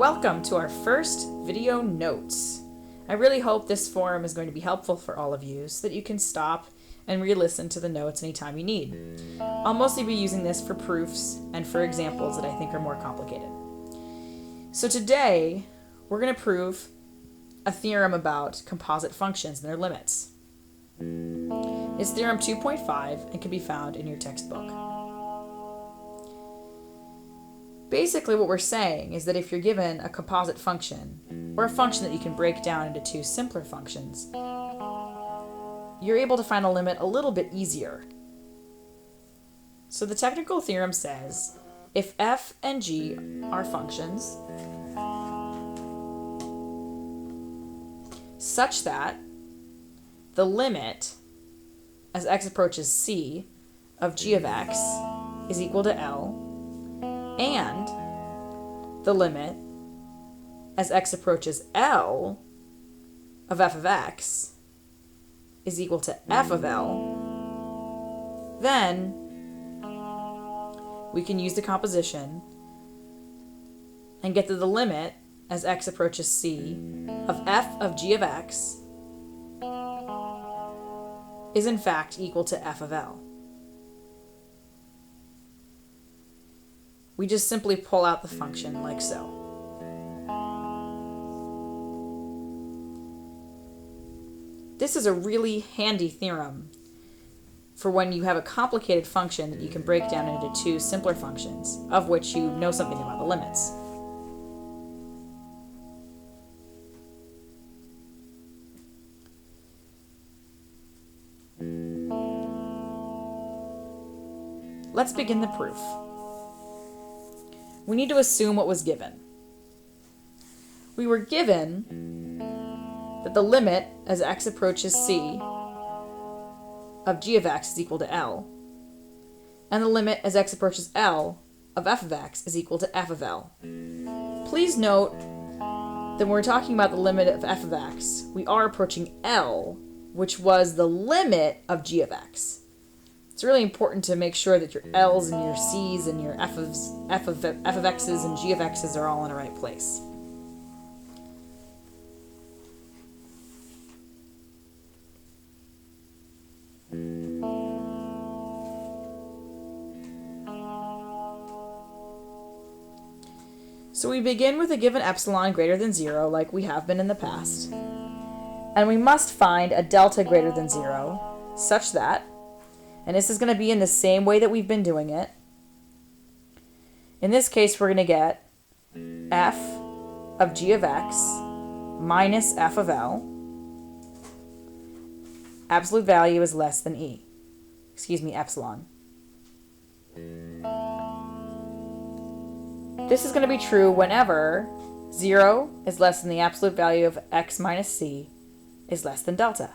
Welcome to our first video notes. I really hope this forum is going to be helpful for all of you so that you can stop and re-listen to the notes anytime you need. I'll mostly be using this for proofs and for examples that I think are more complicated. So today, we're going to prove a theorem about composite functions and their limits. It's theorem 2.5 and can be found in your textbook. Basically what we're saying is that if you're given a composite function, or a function that you can break down into two simpler functions, you're able to find a limit a little bit easier. So the technical theorem says, if f and g are functions such that the limit as x approaches c of g of x is equal to L, and the limit as x approaches L of f of x is equal to f of L, then we can use the composition and get that the limit as x approaches c of f of g of x is in fact equal to f of L. We just simply pull out the function like so. This is a really handy theorem for when you have a complicated function that you can break down into two simpler functions, of which you know something about the limits. Let's begin the proof. We need to assume what was given. We were given that the limit as x approaches c of g of x is equal to L, and the limit as x approaches L of f of x is equal to f of L. Please note that when we're talking about the limit of f of x, we are approaching L, which was the limit of g of x. It's really important to make sure that your L's and your C's and your f of x's and g of x's are all in the right place. So we begin with a given epsilon greater than 0, like we have been in the past. And we must find a delta greater than 0, such that, and this is going to be in the same way that we've been doing it. In this case, we're going to get f of g of x minus f of L. Absolute value is less than epsilon. This is going to be true whenever 0 is less than the absolute value of x minus c is less than delta.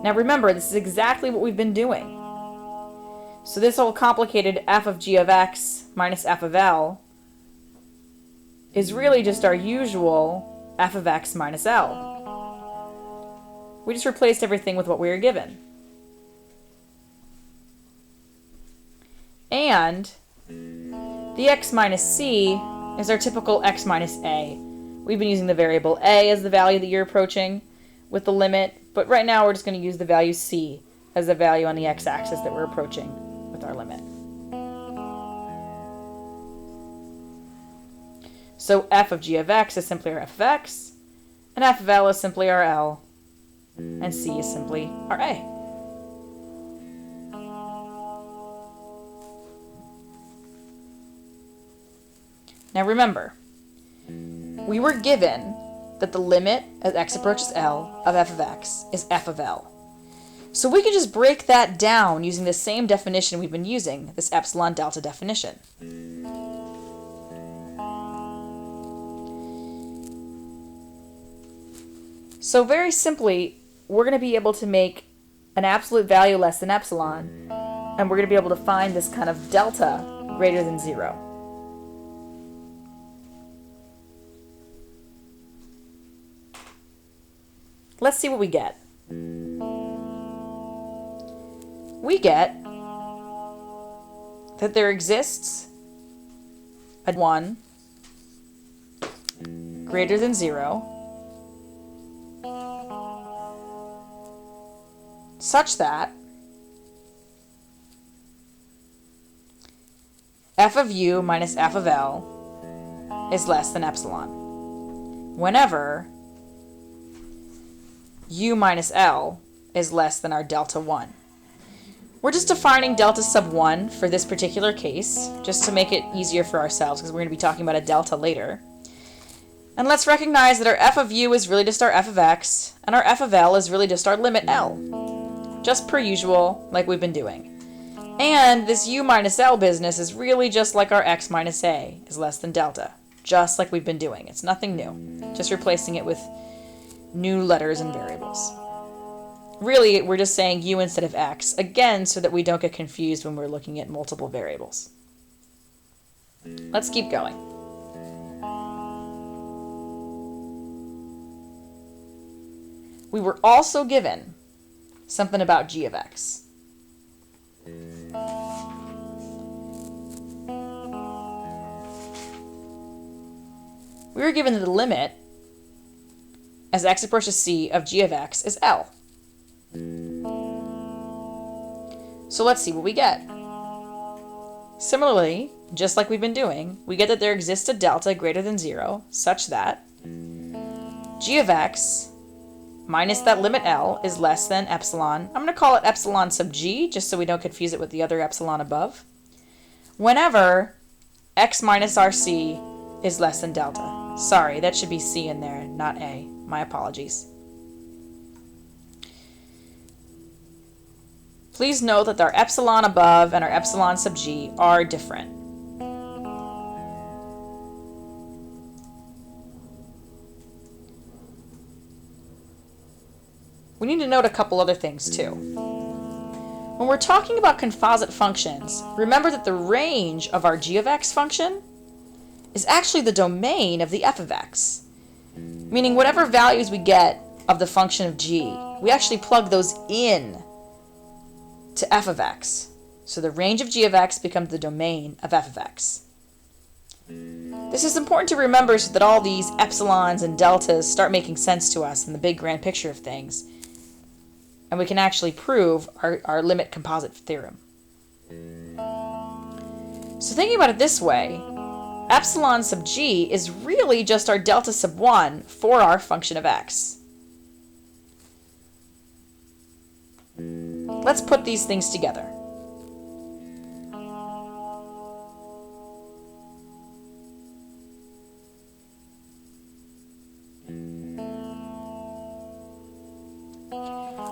Now remember, this is exactly what we've been doing. So this whole complicated f of g of x minus f of L is really just our usual f of x minus L. We just replaced everything with what we were given. And the x minus c is our typical x minus a. We've been using the variable a as the value that you're approaching with the limit, but right now we're just going to use the value c as the value on the x-axis that we're approaching with our limit. So f of g of x is simply our f of x, and f of L is simply our L, and c is simply our a. Now remember, we were given that the limit as x approaches L of f of x is f of L. So we can just break that down using the same definition we've been using, this epsilon delta definition. So very simply, we're going to be able to make an absolute value less than epsilon, and we're going to be able to find this kind of delta greater than 0. Let's see what we get. We get that there exists a 1 greater than 0 such that f of u minus f of L is less than epsilon, whenever u minus L is less than our delta 1. We're just defining delta sub 1 for this particular case, just to make it easier for ourselves, because we're going to be talking about a delta later. And let's recognize that our f of u is really just our f of x, and our f of L is really just our limit L, just per usual, like we've been doing. And this u minus L business is really just like our x minus a is less than delta, just like we've been doing. It's nothing new, just replacing it with new letters and variables. Really, we're just saying u instead of x, again, so that we don't get confused when we're looking at multiple variables. Let's keep going. We were also given something about g of x. We were given that the limit as x approaches c of g of x is L. So let's see what we get. Similarly, just like we've been doing, we get that there exists a delta greater than 0 such that g of x minus that limit L is less than epsilon. I'm going to call it epsilon sub g, just so we don't confuse it with the other epsilon above, whenever x minus rc is less than delta. Sorry, that should be c in there, not a. My apologies. Please note that our epsilon above and our epsilon sub g are different. We need to note a couple other things too. When we're talking about composite functions, remember that the range of our g of x function is actually the domain of the f of x. Meaning whatever values we get of the function of g, we actually plug those in to f of x. So the range of g of x becomes the domain of f of x. This is important to remember so that all these epsilons and deltas start making sense to us in the big grand picture of things, and we can actually prove our limit composite theorem. So thinking about it this way, epsilon sub g is really just our delta sub 1 for our function of x. Let's put these things together.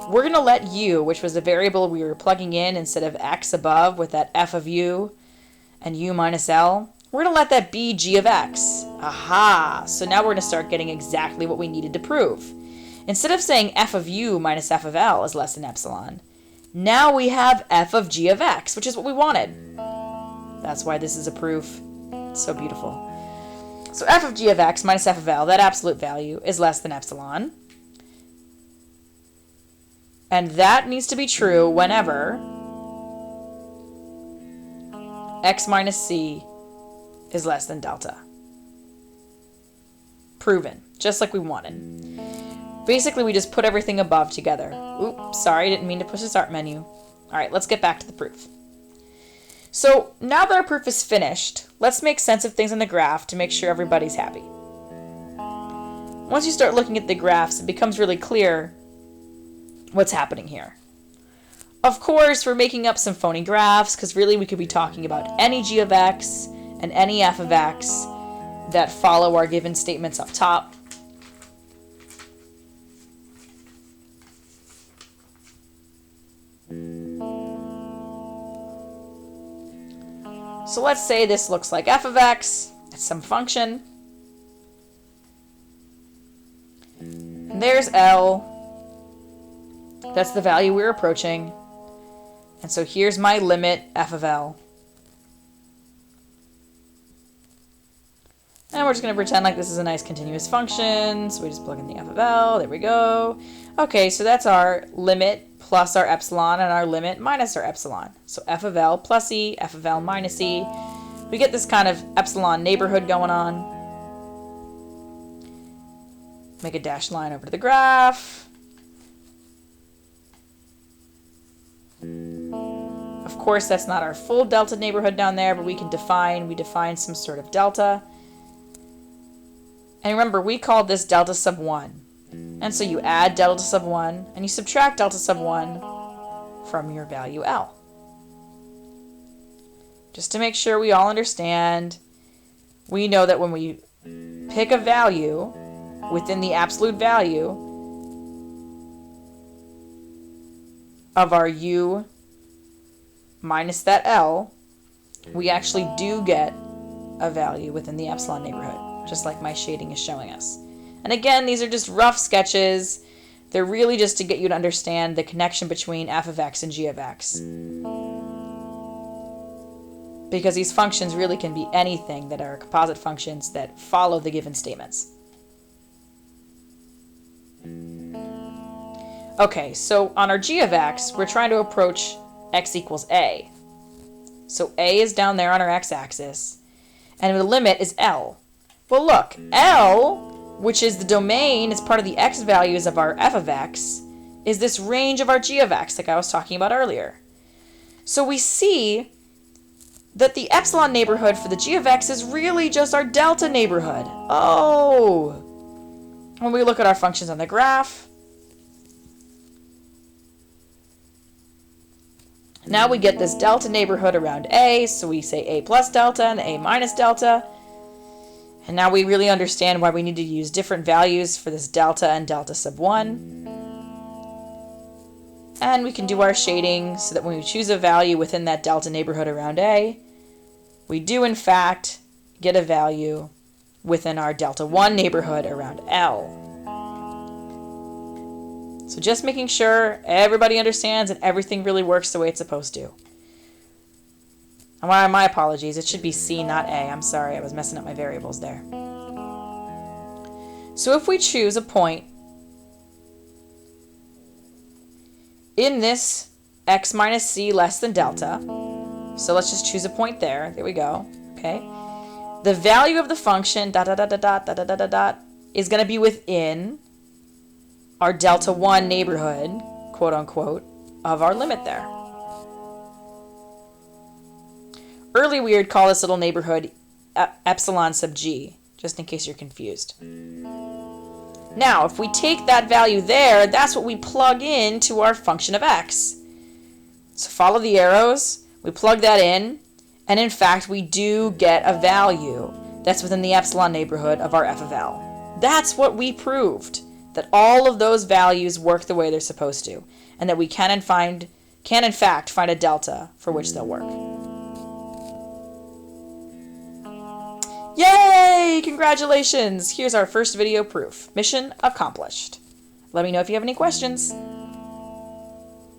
We're going to let u, which was the variable we were plugging in instead of x above with that f of u and u minus L, we're going to let that be g of x. Aha! So now we're going to start getting exactly what we needed to prove. Instead of saying f of u minus f of L is less than epsilon, now we have f of g of x, which is what we wanted. That's why this is a proof. It's so beautiful. So f of g of x minus f of L, that absolute value, is less than epsilon. And that needs to be true whenever x minus c is less than delta. Proven, just like we wanted. Basically, we just put everything above together. Oops, sorry, didn't mean to push the start menu. All right, let's get back to the proof. So now that our proof is finished, let's make sense of things on the graph to make sure everybody's happy. Once you start looking at the graphs, it becomes really clear what's happening here. Of course, we're making up some phony graphs because really we could be talking about any g of x and any f of x that follow our given statements up top. So let's say this looks like f of x. It's some function. And there's L. That's the value we're approaching. And so here's my limit, f of L. And we're just going to pretend like this is a nice continuous function. So we just plug in the f of L. There we go. Okay, so that's our limit plus our epsilon and our limit minus our epsilon. So f of L plus e, f of L minus e. We get this kind of epsilon neighborhood going on. Make a dashed line over to the graph. Of course, that's not our full delta neighborhood down there, but we define some sort of delta. And remember, we called this delta sub 1. And so you add delta sub 1, and you subtract delta sub 1 from your value L. Just to make sure we all understand, we know that when we pick a value within the absolute value of our U minus that L, we actually do get a value within the epsilon neighborhood, just like my shading is showing us. And again, these are just rough sketches. They're really just to get you to understand the connection between f of x and g of x. Because these functions really can be anything that are composite functions that follow the given statements. Okay, so on our g of x, we're trying to approach x equals a. So a is down there on our x-axis, and the limit is L. Well, look, L, which is the domain, is part of the x values of our f of x, is this range of our g of x, like I was talking about earlier. So we see that the epsilon neighborhood for the g of x is really just our delta neighborhood. Oh! When we look at our functions on the graph, now we get this delta neighborhood around a, so we say a plus delta and a minus delta. And now we really understand why we need to use different values for this delta and delta sub 1. And we can do our shading so that when we choose a value within that delta neighborhood around a, we do in fact get a value within our delta 1 neighborhood around L. So just making sure everybody understands and everything really works the way it's supposed to. And my apologies, it should be C, not A. I'm sorry, I was messing up my variables there. So if we choose a point in this x minus c less than delta, so let's just choose a point there. There we go. Okay. The value of the function dot dot dot dot dot dot dot dot dot is going to be within our delta 1 neighborhood, quote unquote, of our limit there. Earlier we would call this little neighborhood epsilon sub g, just in case you're confused. Now, if we take that value there, that's what we plug into our function of x. So follow the arrows, we plug that in, and in fact we do get a value that's within the epsilon neighborhood of our f of L. That's what we proved, that all of those values work the way they're supposed to, and that we can in fact find a delta for which they'll work. Yay! Congratulations! Here's our first video proof. Mission accomplished. Let me know if you have any questions.